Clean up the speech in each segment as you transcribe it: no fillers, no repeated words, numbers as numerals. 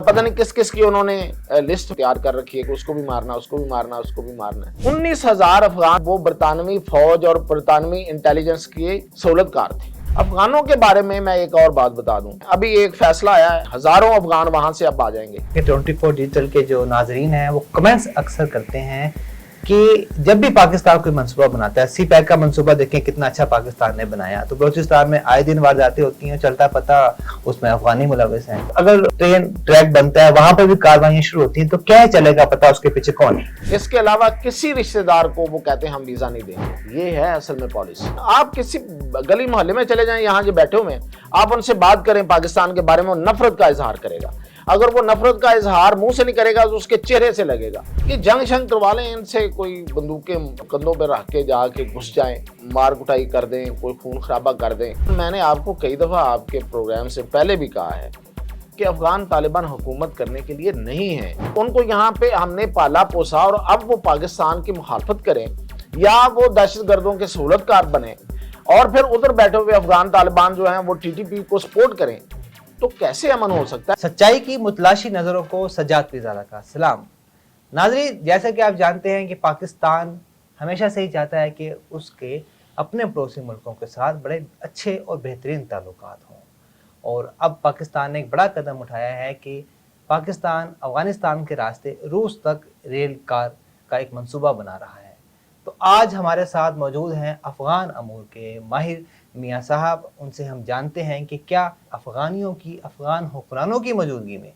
पता नहीं किस किस की उन्होंने लिस्ट तैयार कर रखी है कि उसको भी मारना, उसको भी मारना, उसको भी मारना है। 19,000 अफगान वो बरतानवी फौज और बरतानवी इंटेलिजेंस की सहूलतकार थे। अफगानों के बारे में मैं एक और बात बता दूं, अभी एक फैसला आया है, हजारों अफगान वहां से अब आ जाएंगे। 24 डिजिटल के जो नाजरीन हैं वो कमेंट्स अक्सर करते हैं कि जब भी पाकिस्तान कोई मंसूबा बनाता है, सी पैक का मंसूबा देखें कितना अच्छा पाकिस्तान ने बनाया, तो बलूचिस्तान में आए दिन वारदातें होती हैं, चलता पता उसमें अफगानी मुलविस हैं। अगर ट्रेन ट्रैक बनता है वहां पर भी कार्रवाई शुरू होती है तो क्या चलेगा पता उसके पीछे कौन है। इसके अलावा किसी रिश्तेदार को वो कहते हैं हम वीजा नहीं देंगे, ये है असल में पॉलिसी। आप किसी गली मोहल्ले में चले जाएं, यहाँ जो बैठे हुए हैं, आप उनसे बात करें पाकिस्तान के बारे में, नफरत का इजहार करेगा। अगर वो नफरत का इजहार मुंह से नहीं करेगा तो उसके चेहरे से लगेगा। कि जंग शंग करवा लें इनसे, कोई बंदूकें कंधों पे रख के जाके घुस जाएं, मार कुटाई कर दें, कोई खून खराबा कर दें। मैंने आपको कई दफ़ा आपके प्रोग्राम से पहले भी कहा है कि अफगान तालिबान हुकूमत करने के लिए नहीं है। उनको यहाँ पे हमने पाला पोसा और अब वो पाकिस्तान की मुखालफत करें या वो दहशतगर्दों के सहूलतकार बने और फिर उधर बैठे हुए अफगान तालिबान जो हैं वो टीटीपी को सपोर्ट करें, तो कैसे अमन हो सकता है। सच्चाई की मुतलाशी नजरों को सज्जाद पिजारा का सलाम। नाज़रीन, जैसा कि आप जानते हैं कि पाकिस्तान हमेशा से ही चाहता है कि उसके अपने पड़ोसी मुल्कों के साथ बड़े अच्छे और बेहतरीन ताल्लुकात हों, और अब पाकिस्तान ने एक बड़ा कदम उठाया है कि पाकिस्तान अफ़गानिस्तान के रास्ते रूस तक रेल कार का एक मंसूबा बना रहा है। तो आज हमारे साथ मौजूद हैं अफ़गान अमूर के माहिर मियाँ साहब। उनसे हम जानते हैं कि क्या अफ़गानियों की, अफ़गान हुक्मरानों की मौजूदगी में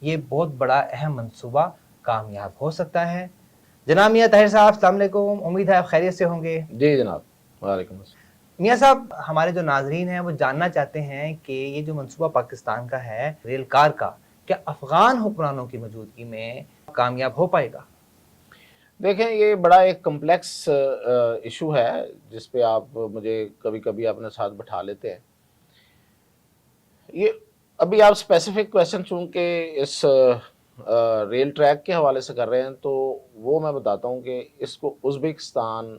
ये बहुत बड़ा अहम मंसूबा कामयाब हो सकता है। जनाब मियाँ ताहिर साहब, अस्सलाम वालेकुम, उम्मीद है आप खैरियत से होंगे। जी जनाब, वालेकुम अस्सलाम। मियाँ साहब, हमारे जो नाजरीन हैं वो जानना चाहते हैं कि ये जो मंसूबा पाकिस्तान का है रेल कार का, क्या अफ़गान हुक्मरानों की मौजूदगी में कामयाब हो पाएगा? देखें, ये बड़ा एक कम्प्लेक्स इशू है जिस पे आप मुझे कभी कभी अपने साथ बैठा लेते हैं। ये अभी आप स्पेसिफिक क्वेश्चन चूंकि इस रेल ट्रैक के हवाले से कर रहे हैं, तो वो मैं बताता हूँ कि इसको उज़्बेकिस्तान,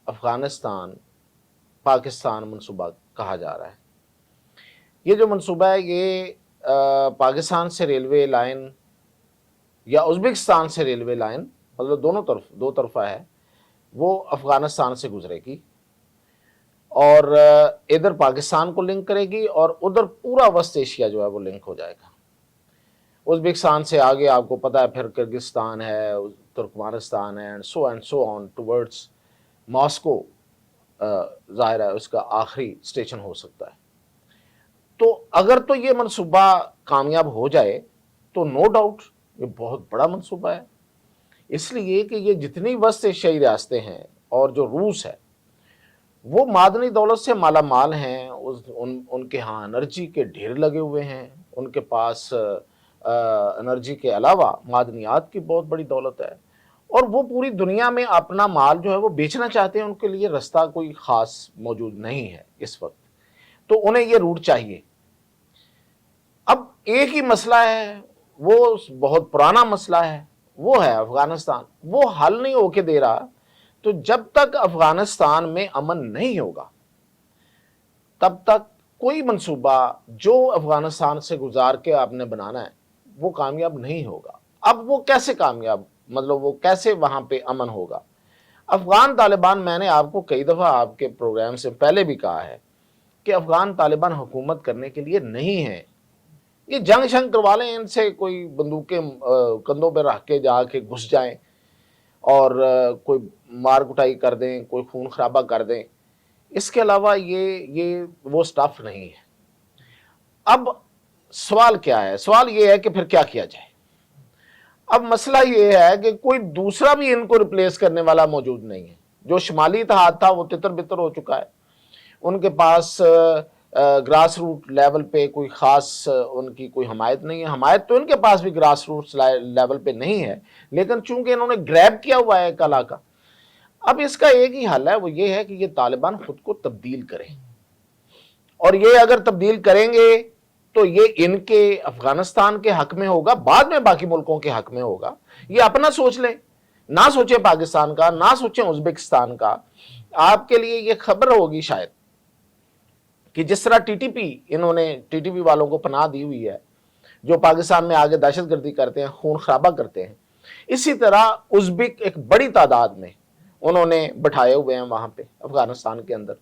अफ़गानिस्तान, पाकिस्तान मंसूबा कहा जा रहा है। ये जो मंसूबा है ये पाकिस्तान से रेलवे लाइन या उज़्बेकिस्तान से रेलवे लाइन, मतलब दोनों तरफ, दो तरफा है, वो अफ़गानिस्तान से गुजरेगी और इधर पाकिस्तान को लिंक करेगी और उधर पूरा वेस्ट एशिया जो है वो लिंक हो जाएगा। उज़्बेकिस्तान से आगे आपको पता है फिर किर्गिस्तान है, तुर्कमानिस्तान है, and so on towards Moscow ज़ाहिर है उसका आखिरी स्टेशन हो सकता है। तो अगर तो ये मंसूबा कामयाब हो जाए तो नो डाउट ये बहुत बड़ा मंसूबा है, इसलिए कि ये जितनी वेस्ट एशियाई रियासतें हैं और जो रूस है वो मादनी दौलत से माला माल हैं। उनके यहाँ एनर्जी के ढेर लगे हुए हैं, उनके पास एनर्जी के अलावा मादनियात की बहुत बड़ी दौलत है और वो पूरी दुनिया में अपना माल जो है वो बेचना चाहते हैं। उनके लिए रास्ता कोई ख़ास मौजूद नहीं है इस वक्त, तो उन्हें ये रूट चाहिए। अब एक ही मसला है, वो बहुत पुराना मसला है, वो है अफ़गानिस्तान। वो हल नहीं होके दे रहा। तो जब तक अफ़गानिस्तान में अमन नहीं होगा तब तक कोई मंसूबा जो अफ़गानिस्तान से गुजार के आपने बनाना है वो कामयाब नहीं होगा। अब वो कैसे कामयाब, मतलब वो कैसे वहाँ पे अमन होगा। अफ़गान तालिबान, मैंने आपको कई दफ़ा आपके प्रोग्राम से पहले भी कहा है कि अफ़गान तालिबान हुकूमत करने के लिए नहीं है। ये जंग शंग करवा लें इनसे, कोई बंदूकें कंधों पे रख के जाके घुस जाएं और कोई मार कुटाई कर दें, कोई खून खराबा कर दें। इसके अलावा ये वो स्टफ नहीं है। अब सवाल क्या है? सवाल ये है कि फिर क्या किया जाए। अब मसला ये है कि कोई दूसरा भी इनको रिप्लेस करने वाला मौजूद नहीं है। जो शुमाली इत्तेहाद था वो तितर बितर हो चुका है। उनके पास ग्रास रूट लेवल पे कोई ख़ास उनकी कोई हमायत नहीं है। हमायत तो इनके पास भी ग्रास रूट लेवल पे नहीं है, लेकिन चूंकि इन्होंने ग्रैब किया हुआ है कला का। अब इसका एक ही हल है, वो ये है कि ये तालिबान खुद को तब्दील करें, और ये अगर तब्दील करेंगे तो ये इनके अफ़गानिस्तान के हक में होगा, बाद में बाकी मुल्कों के हक में होगा। ये अपना सोच लें, ना सोचे पाकिस्तान का, ना सोचें उज़्बेकिस्तान का। आपके लिए ये खबर होगी शायद कि जिस तरह टीटीपी, इन्होंने टीटीपी वालों को पनाह दी हुई है, جو پاکستان میں آگے دہشت گردی کرتے ہیں, خون خرابہ کرتے ہیں. اسی طرح ازبک ایک بڑی تعداد میں انہوں نے بٹھائے ہوئے ہیں وہاں پہ افغانستان کے اندر,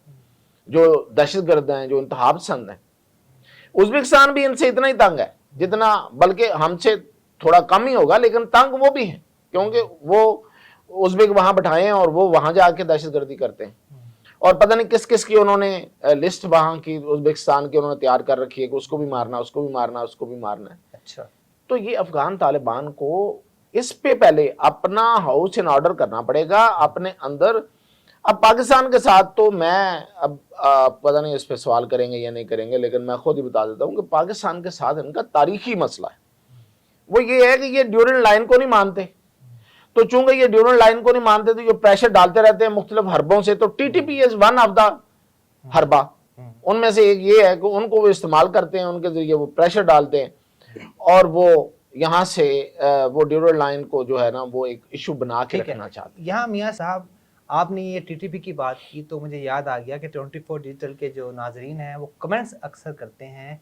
جو دہشت گرد ہیں, جو انتہا پسند ہیں. ازبکستان بھی ان سے اتنا ہی تنگ ہے جتنا, بلکہ ہم سے تھوڑا کم ہی ہوگا, لیکن تنگ وہ بھی ہیں, کیونکہ وہ ازبک وہاں بٹھائے ہیں اور وہ وہاں جا کے دہشت گردی کرتے ہیں. اور پتہ نہیں کس کس کی انہوں نے لسٹ وہاں کی ازبکستان کی انہوں نے تیار کر رکھی ہے کہ اس کو بھی مارنا, اس کو بھی مارنا, اس کو بھی مارنا ہے. اچھا, تو یہ افغان طالبان کو اس پہ پہلے اپنا ہاؤس ان آرڈر کرنا پڑے گا اپنے اندر. اب پاکستان کے ساتھ تو میں اب پتہ نہیں اس پہ سوال کریں گے یا نہیں کریں گے, لیکن میں خود ہی بتا دیتا ہوں کہ پاکستان کے ساتھ ان کا تاریخی مسئلہ ہے. وہ یہ ہے کہ یہ ڈیورنڈ لائن کو نہیں مانتے, تو چونکہ یہ ڈیورنڈ لائن کو نہیں مانتے تو یہ پریشر ڈالتے رہتے ہیں مختلف حربوں سے. تو T T P is one of the حربہ, ان میں سے ایک یہ ہے کہ ان کو وہ استعمال کرتے ہیں, ان کے ذریعے وہ پریشر ڈالتے ہیں اور وہ یہاں سے وہ ڈیورنڈ لائن کو جو ہے نا وہ ایک ایشو بنا کے رکھنا چاہتے ہیں. یہاں میاں صاحب آپ نے یہ ٹی ٹی پی کی بات کی تو مجھے یاد آ گیا کہ 24 ڈیجیٹل کے جو ناظرین ہیں وہ کمنٹس اکثر کرتے ہیں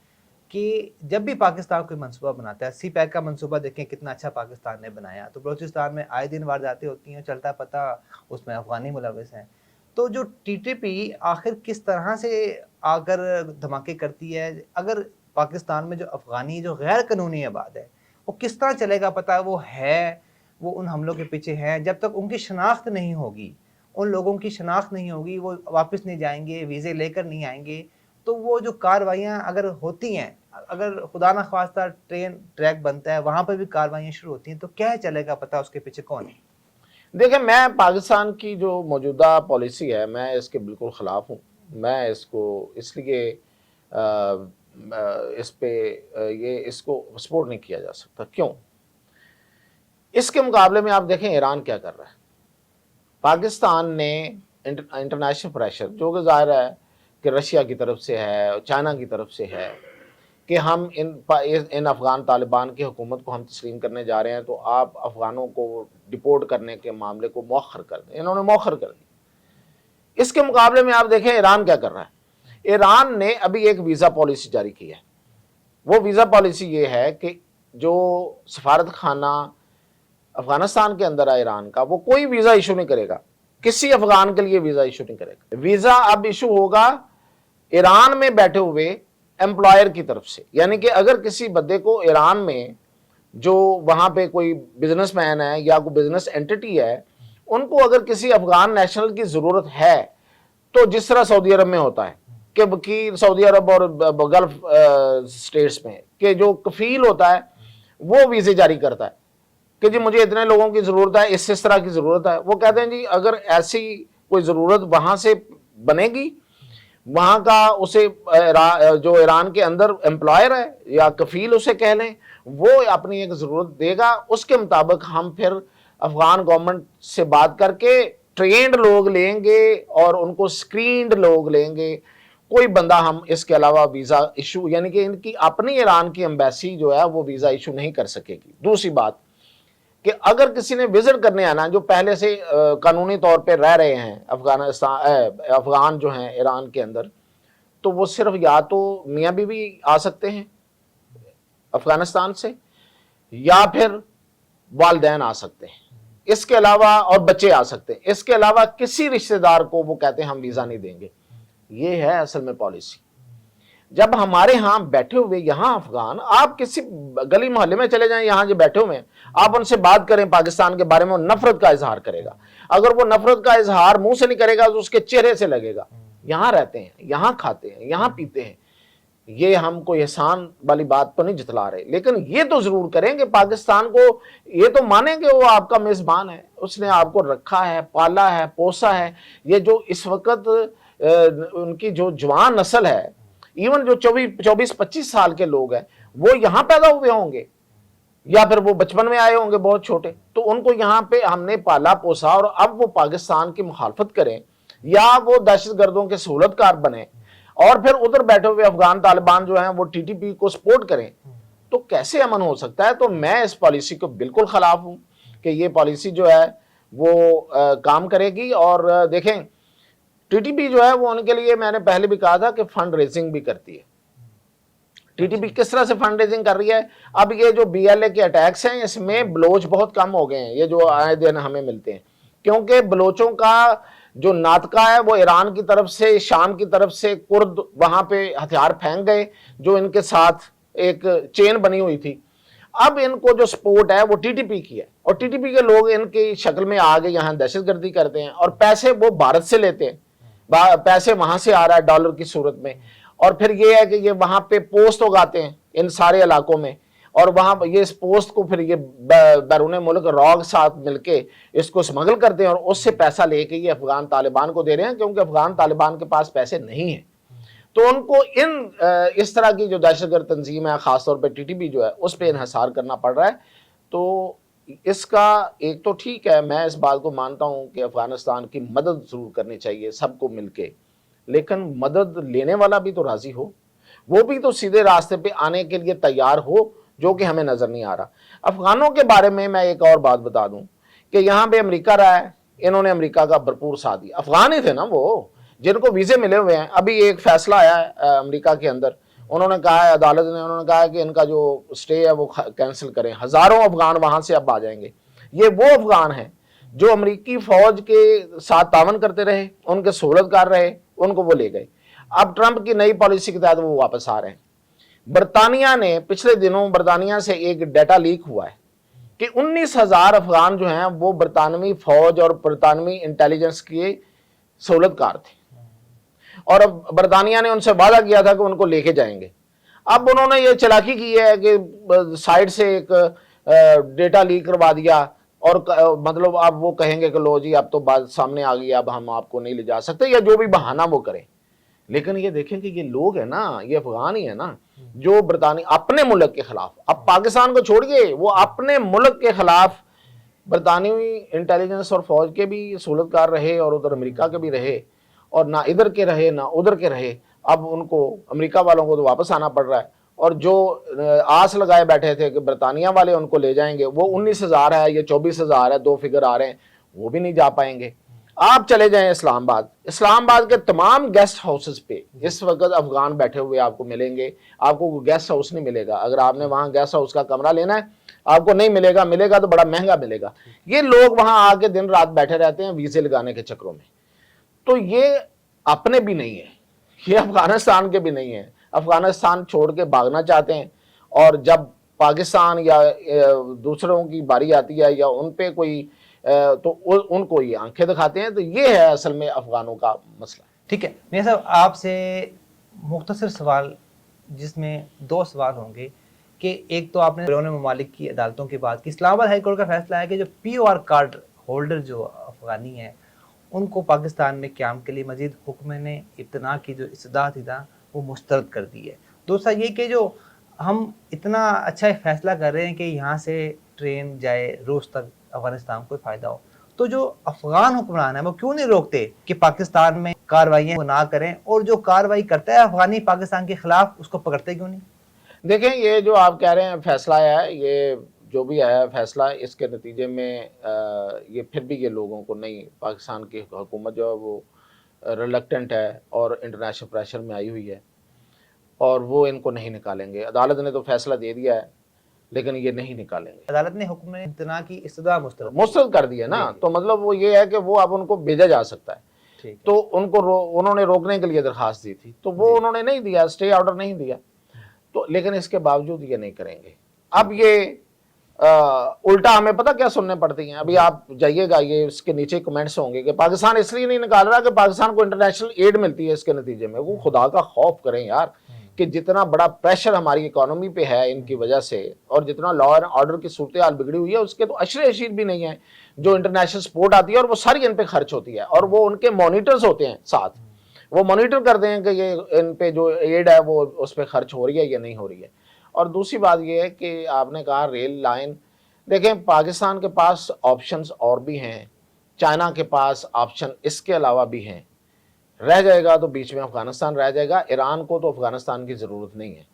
کہ جب بھی پاکستان کوئی منصوبہ بناتا ہے, سی پیک کا منصوبہ دیکھیں کتنا اچھا پاکستان نے بنایا, تو بلوچستان میں آئے دن وارداتیں ہوتی ہیں, چلتا پتہ اس میں افغانی ملوث ہیں. تو جو ٹی ٹی پی آخر کس طرح سے آ کر دھماکے کرتی ہے, اگر پاکستان میں جو افغانی جو غیر قانونی آباد ہے وہ کس طرح چلے گا پتہ وہ ان حملوں کے پیچھے ہیں. جب تک ان کی شناخت نہیں ہوگی, ان لوگوں کی شناخت نہیں ہوگی, وہ واپس نہیں جائیں گے, ویزے لے کر نہیں آئیں گے, تو وہ جو کاروائیاں اگر ہوتی ہیں, اگر خدا نہ خواستہ ٹرین ٹریک بنتا ہے وہاں پہ بھی کاروائیاں شروع ہوتی ہیں, تو کیا چلے گا پتہ اس کے پیچھے کون ہے؟ دیکھیں, میں پاکستان کی جو موجودہ پالیسی ہے میں اس کے بالکل خلاف ہوں. میں اس کو اس لیے اس پہ اس کو سپورٹ نہیں کیا جا سکتا. کیوں؟ اس کے مقابلے میں آپ دیکھیں ایران کیا کر رہا ہے. پاکستان نے انٹرنیشنل پریشر, جو کہ ظاہر ہے کہ رشیا کی طرف سے ہے, چائنا کی طرف سے ہے, کہ ہم ان افغان طالبان کی حکومت کو ہم تسلیم کرنے جا رہے ہیں, تو آپ افغانوں کو ڈپورٹ کرنے کے معاملے کو مؤخر کر دیں. انہوں نے مؤخر کر دیا. اس کے مقابلے میں آپ دیکھیں ایران کیا کر رہا ہے. ایران نے ابھی ایک ویزا پالیسی جاری کی ہے. وہ ویزا پالیسی یہ ہے کہ جو سفارت خانہ افغانستان کے اندر ہے ایران کا, وہ کوئی ویزا ایشو نہیں کرے گا, کسی افغان کے لیے ویزا ایشو نہیں کرے گا. ویزا اب ایشو ہوگا ایران میں بیٹھے ہوئے امپلائر کی طرف سے. یعنی کہ اگر کسی بندے کو ایران میں جو وہاں پہ کوئی بزنس مین ہے یا کوئی بزنس انٹیٹی ہے, ان کو اگر کسی افغان نیشنل کی ضرورت ہے, تو جس طرح سعودی عرب میں ہوتا ہے کہ وکیل سعودی عرب اور گلف سٹیٹس میں کہ جو کفیل ہوتا ہے وہ ویزے جاری کرتا ہے کہ جی مجھے اتنے لوگوں کی ضرورت ہے, اس طرح کی ضرورت ہے. وہ کہتے ہیں جی اگر ایسی کوئی ضرورت وہاں سے بنے گی, وہاں کا اسے جو ایران کے اندر امپلائر ہے یا کفیل اسے کہہ لیں, وہ اپنی ایک ضرورت دے گا, اس کے مطابق ہم پھر افغان گورنمنٹ سے بات کر کے ٹرینڈ لوگ لیں گے اور ان کو سکرینڈ لوگ لیں گے. کوئی بندہ ہم اس کے علاوہ ویزا ایشو, یعنی کہ ان کی اپنی ایران کی ایمبیسی جو ہے وہ ویزا ایشو نہیں کر سکے گی. دوسری بات کہ اگر کسی نے وزٹ کرنے آنا جو پہلے سے قانونی طور پہ رہ رہے ہیں افغان جو ہیں ایران کے اندر, تو وہ صرف یا تو میاں بیوی آ سکتے ہیں افغانستان سے, یا پھر والدین آ سکتے ہیں, اس کے علاوہ اور بچے آ سکتے ہیں. اس کے علاوہ کسی رشتہ دار کو وہ کہتے ہیں ہم ویزا نہیں دیں گے. یہ ہے اصل میں پالیسی. جب ہمارے ہاں بیٹھے ہوئے یہاں افغان, آپ کسی گلی محلے میں چلے جائیں, یہاں جو بیٹھے ہوئے ہیں آپ ان سے بات کریں پاکستان کے بارے میں, وہ نفرت کا اظہار کرے گا. اگر وہ نفرت کا اظہار منہ سے نہیں کرے گا تو اس کے چہرے سے لگے گا. یہاں رہتے ہیں, یہاں کھاتے ہیں, یہاں پیتے ہیں. یہ ہم کو احسان والی بات تو نہیں جتلا رہے, لیکن یہ تو ضرور کریں کہ پاکستان کو یہ تو مانیں کہ وہ آپ کا میزبان ہے, اس نے آپ کو رکھا ہے, پالا ہے, پوسا ہے. یہ جو اس وقت ان کی جو جوان نسل ہے, ایون جو 24-25 سال کے لوگ ہیں, وہ یہاں پیدا ہوئے ہوں گے یا پھر وہ بچپن میں آئے ہوں گے بہت چھوٹے, تو ان کو یہاں پہ ہم نے پالا پوسا, اور اب وہ پاکستان کی مخالفت کریں یا وہ دہشت گردوں کے سہولت کار بنے, اور پھر ادھر بیٹھے ہوئے افغان طالبان جو ہیں وہ ٹی ٹی پی کو سپورٹ کریں, تو کیسے امن ہو سکتا ہے؟ تو میں اس پالیسی کو بالکل خلاف ہوں کہ یہ پالیسی جو ہے وہ کام کرے گی. اور دیکھیں ٹی ٹی پی جو ہے وہ ان کے لیے, میں نے پہلے بھی کہا تھا کہ فنڈ ریزنگ بھی کرتی ہے. टीटीपी किस तरह से फंड रेजिंग कर रही है। अब ये जो बीएलए के अटैक्स हैं इसमें बलोच बहुत कम हो गए हैं, ये जो आए दिन हमें मिलते हैं, क्योंकि बलोचों का जो नाटका है वो ईरान की तरफ से, शाम की तरफ से कुर्द वहां पे हथियार फेंक गए जो इनके साथ एक चेन बनी हुई थी। अब इनको जो सपोर्ट है वो टीटीपी की है, और टीटीपी के लोग इनकी शक्ल में आगे यहाँ दहशतगर्दी करते हैं, और पैसे वो भारत से लेते हैं, पैसे वहां से आ रहा है डॉलर की सूरत में, और फिर ये है कि ये वहां पे पोस्ट उगाते हैं इन सारे इलाकों में, और वहां ये इस पोस्ट को फिर ये बैरून मुल्क रॉ के साथ मिलके इसको स्मगल करते हैं, और उससे पैसा लेके ये अफगान तालिबान को दे रहे हैं, क्योंकि अफगान तालिबान के पास पैसे नहीं है। तो उनको इस तरह की जो दहशतगर्द तंजीम है, खासतौर पर टीटीपी जो है, उस पर इन्हिसार करना पड़ रहा है। तो इसका एक तो ठीक है, मैं इस बात को मानता हूं कि अफगानिस्तान की मदद जरूर करनी चाहिए सबको मिलके, लेकिन मदद लेने वाला भी तो राजी हो, वो भी तो सीधे रास्ते पे आने के लिए तैयार हो, जो कि हमें नजर नहीं आ रहा। अफगानों के बारे में मैं एक और बात बता दूं कि यहाँ पे अमेरिका रहा है, इन्होंने अमेरिका का भरपूर साथ दिया, अफगान ही थे ना वो जिनको वीजे मिले हुए हैं। अभी एक फैसला आया है अमेरिका के अंदर, उन्होंने कहा है, अदालत ने उन्होंने कहा है कि इनका जो स्टे है वो कैंसिल करें, हजारों अफगान वहां से अब आ जाएंगे। ये वो अफगान हैं जो अमेरिकी फौज के साथ तावन करते रहे, उनके सहूलतकार रहे, उनको वो ले गए। अब ट्रंप की नई पॉलिसी के तहत वो वापस आ रहे हैं। बरतानिया ने पिछले दिनों, बरतानिया से एक डाटा लीक हुआ है कि 19,000 अफगान जो हैं वो बरतानवी फौज और बरतानवी इंटेलिजेंस के सहूलतकार थे, और अब बरतानिया ने उनसे वादा किया था कि उनको लेके जाएंगे। अब उन्होंने ये चालाकी की है कि साइड से एक डेटा लीक करवा दिया, और मतलब अब वो कहेंगे कि लो जी अब तो बात सामने आ गई, अब हम आपको नहीं ले जा सकते, या जो भी बहाना वो करें। लेकिन ये देखें कि ये लोग है ना, ये अफगान ही है ना जो बरतानिया अपने मुल्क के खिलाफ, अब पाकिस्तान को छोड़िए, वो अपने मुल्क के खिलाफ बरतानवी इंटेलिजेंस और फौज के भी सहूलतकार रहे, और उधर अमेरिका के भी रहे, और ना इधर के रहे ना उधर के रहे। अब उनको अमेरिका वालों को तो वापस आना पड़ रहा है, और जो आस लगाए बैठे थे कि बरतानिया वाले उनको ले जाएंगे, वो 19,000 है या 24,000 है, दो फिगर आ रहे हैं, वो भी नहीं जा पाएंगे। आप चले जाएं इस्लामाबाद, इस्लामाबाद के तमाम गेस्ट हाउसेस पे इस वक्त अफगान बैठे हुए आपको मिलेंगे, आपको गेस्ट हाउस नहीं मिलेगा। अगर आपने वहां गेस्ट हाउस का कमरा लेना है आपको नहीं मिलेगा, मिलेगा तो बड़ा महंगा मिलेगा। ये लोग वहां आके दिन रात बैठे रहते हैं वीजे लगाने के चक्रों में। तो ये अपने भी नहीं है, ये अफगानिस्तान के भी नहीं है। अफगानिस्तान छोड़ के भागना चाहते हैं, और जब पाकिस्तान या दूसरों की बारी आती है या उन पे कोई तो उनको ये आंखें दिखाते हैं। तो ये है असल में अफगानों का मसला। ठीक है मियां साहब, आपसे मुख्तसर सवाल, जिसमें दो सवाल होंगे कि एक तो आपने बैरून ममालिक की अदालतों की बात की। इस्लामाबाद हाई कोर्ट का फैसला है कि जो POR कार्ड होल्डर जो अफगानी हैं उनको पाकिस्तान में क़याम के लिए मजीद हुक्म ने इब्तना की जो इस्तदा थी ना वो मुस्तरद कर दी है। दूसरा ये कि जो हम इतना अच्छा फैसला कर रहे हैं कि यहाँ से ट्रेन जाए रूस तक, अफगानिस्तान को फ़ायदा हो, तो जो अफगान हुक्मरान है वो क्यों नहीं रोकते कि पाकिस्तान में कार्रवाइयाँ ना करें, और जो कार्रवाई करता है अफगानी पाकिस्तान के खिलाफ उसको पकड़ते क्यों नहीं? देखें, ये जो आप कह रहे हैं फैसला है, ये जो भी है फैसला, इसके नतीजे में ये फिर भी ये लोगों को नहीं, पाकिस्तान की हुकूमत जो है वो रिलक्टेंट है और इंटरनेशनल प्रेशर में आई हुई है, और वो इनको नहीं निकालेंगे। अदालत ने तो फैसला दे दिया है लेकिन ये नहीं निकालेंगे। अदालत ने हुक्म इतना की इस्तदा मुस्तरद कर दिया ना, तो मतलब वो ये है कि वो अब उनको भेजा जा सकता है। तो उनको उन्होंने रोकने के लिए दरखास्त दी थी, तो वो उन्होंने नहीं दिया, स्टे ऑर्डर नहीं दिया, तो लेकिन इसके बावजूद ये नहीं करेंगे। अब ये उल्टा हमें पता क्या सुनने पड़ती हैं। अभी आप जाइएगा, ये इसके नीचे कमेंट्स होंगे कि पाकिस्तान इसलिए नहीं निकाल रहा कि पाकिस्तान को इंटरनेशनल एड मिलती है इसके नतीजे में। वो खुदा का खौफ करें यार, कि जितना बड़ा प्रेशर हमारी इकोनॉमी पे है इनकी वजह से, और जितना लॉ एंड ऑर्डर की सूरत हाल बिगड़ी हुई है, उसके तो अशरे अशीर भी नहीं है जो इंटरनेशनल सपोर्ट आती है, और वो सारी इन पे खर्च होती है, और वो उनके मॉनिटर्स होते हैं साथ, वो मॉनिटर करते हैं कि ये इन पे जो एड है वो उस पर खर्च हो रही है या नहीं हो रही है। और दूसरी बात ये है कि आपने कहा रेल लाइन, देखें पाकिस्तान के पास ऑप्शंस और भी हैं, चाइना के पास ऑप्शन इसके अलावा भी हैं। रह जाएगा तो बीच में अफगानिस्तान रह जाएगा। ईरान को तो अफगानिस्तान की ज़रूरत नहीं है।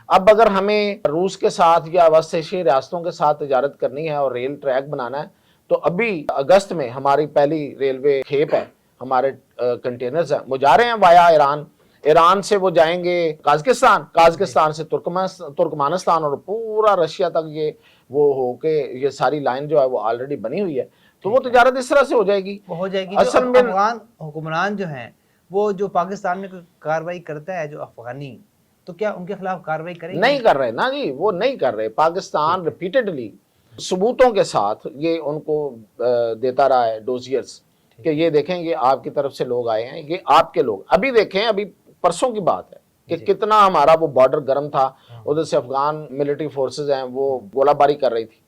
अब अगर हमें रूस के साथ या वस्त एशियाई रियासतों के साथ तजारत करनी है और रेल ट्रैक बनाना है, तो अभी अगस्त में हमारी पहली रेलवे खेप है, हमारे कंटेनर्स हैं वो जा रहे हैं वाया ईरान, ईरान से वो जाएंगे काज़किस्तान से तुर्कमानिस्तान और पूरा रशिया तक ये वो होके ये सारी लाइन जो है वो ऑलरेडी बनी हुई है, तो वो तजारत इस तरह से हो जाएगी। वो हो जाएगी। असल जो में अफगान हुक्मरान जो हैं वो जो पाकिस्तान में कोई कार्रवाई करता है जो अफगानी, तो क्या उनके खिलाफ कार्रवाई करेंगे? नहीं कर रहे ना जी, वो नहीं कर रहे। पाकिस्तान रिपीटेडली सबूतों के साथ ये उनको देता रहा है डोजियर्स कि ये देखें ये आपकी तरफ से लोग आए हैं, ये आपके लोग। अभी देखें, अभी परसों की बात है कि कितना हमारा वो बॉर्डर गर्म था, उधर से अफगान मिलिट्री फोर्सेस हैं वो गोलाबारी कर रही थी,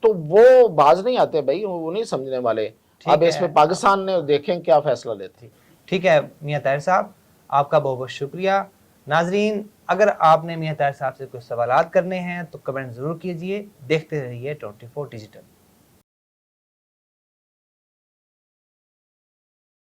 तो वो बाज नहीं आते भाई, वो नहीं समझने वाले। अब इसमें पाकिस्तान ने देखें क्या फैसला लेते। ठीक है मियां ताहिर साहब, आपका बहुत बहुत शुक्रिया। नाजरीन, अगर आपने मियां ताहिर साहब से कुछ सवालात करने हैं तो कमेंट ज़रूर कीजिए। देखते रहिए 24 डिजिटल।